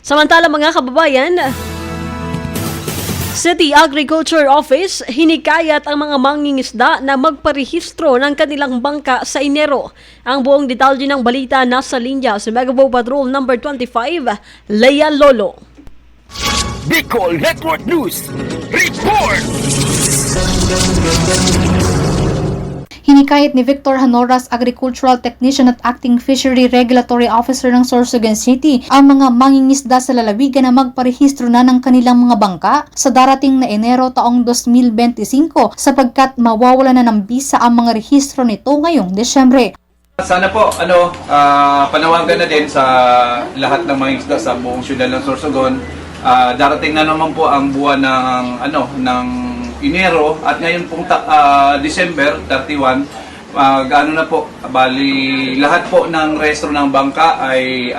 Samantala mga kababayan, City Agriculture Office hinikayat ang mga mangingisda na magparehistro ng kanilang bangka sa Enero. Ang buong detalye ng balita nasa linya sa Megapo Patrol number 25, Lea Lolo. Bicol Network News Report! Hinikayat ni Victor Hanoras, Agricultural Technician at Acting Fishery Regulatory Officer ng Sorsogon City, ang mga mangingisda sa lalawigan na magparehistro na ng kanilang mga bangka sa darating na Enero taong 2025 sapagkat mawawala na ng bisa ang mga rehistro nito ngayong Desyembre. Sana po panawagan na din sa lahat ng mga isda sa buong syudad ng Sorsogon. Darating na naman po ang buwan ng Enero at ngayon pong December 31, gaano na po, bali lahat po ng rehistro ng bangka ay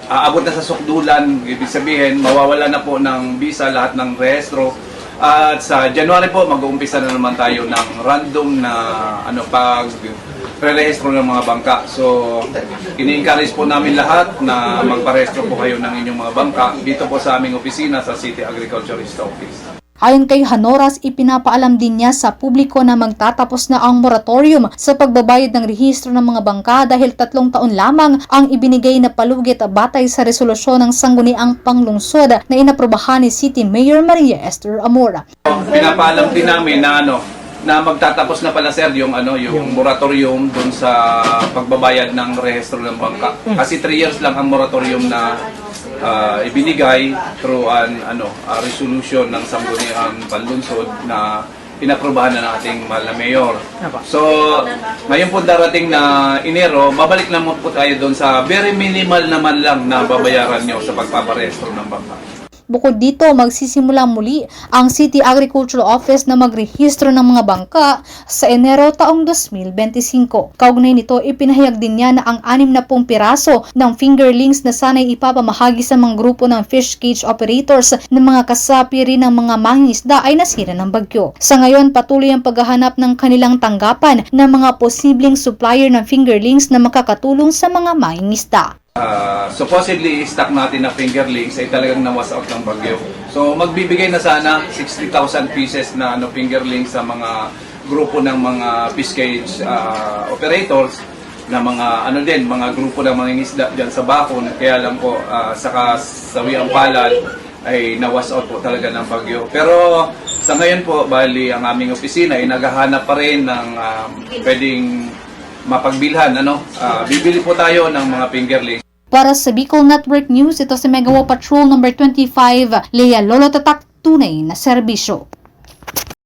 aabot na sa sukdulan, ibig sabihin mawawala na po ng visa lahat ng rehistro. At sa January po mag-uumpisa na naman tayo ng random na pag-rehistro ng mga bangka. So ini-encourage po namin lahat na magparehistro po kayo ng inyong mga bangka dito po sa aming opisina sa City Agriculturist Office. Ayon kay Hanoras, ipinapaalam din niya sa publiko na magtatapos na ang moratorium sa pagbabayad ng rehistro ng mga bangka dahil 3 taon lamang ang ibinigay na palugit batay sa resolusyon ng Sangguniang Panglungsod na inaprobahan ni City Mayor Maria Esther Amora. Pinapaalam din namin na magtatapos na pala sir yung moratorium doon sa pagbabayad ng rehistro ng bangka. Kasi 3 years lang ang moratorium na ibinigay through resolution ng Sangguniang Panlungsod na inaprobahan na ng ating mahal na mayor. So, ngayon po darating na Enero, babalik lang po tayo doon sa very minimal naman lang na babayaran nyo sa pagpaparehistro ng bangka. Bukod dito, magsisimula muli ang City Agricultural Office na magrehistro ng mga bangka sa Enero taong 2025. Kaugnay nito, ipinahayag din niya na ang 60 piraso ng fingerlings na sanay ipapamahagi sa mga grupo ng fish cage operators ng mga kasapi rin ng mga mangingisda ay nasira ng bagyo. Sa ngayon, patuloy ang paghahanap ng kanilang tanggapan ng mga posibleng supplier ng fingerlings na makakatulong sa mga mangingisda. Supposedly, stock natin na fingerlings ay talagang nawas out ng bagyo. So, magbibigay na sana 60,000 pieces na fingerlings sa mga grupo ng mga fish cage operators na mga grupo ng mga isda dyan sa Bakon. Kaya lang po, sa Sawiang Palad ay nawas out po talaga ng bagyo. Pero sa ngayon po, bali ang aming opisina ay naghahanap pa rin ng pwedeng mapagbilhan. Bibili po tayo ng mga fingerlings. Para sa Bicol Network News, ito si Megapo Patrol number 25, Lea Lolo, tatak tunay na serbisyo.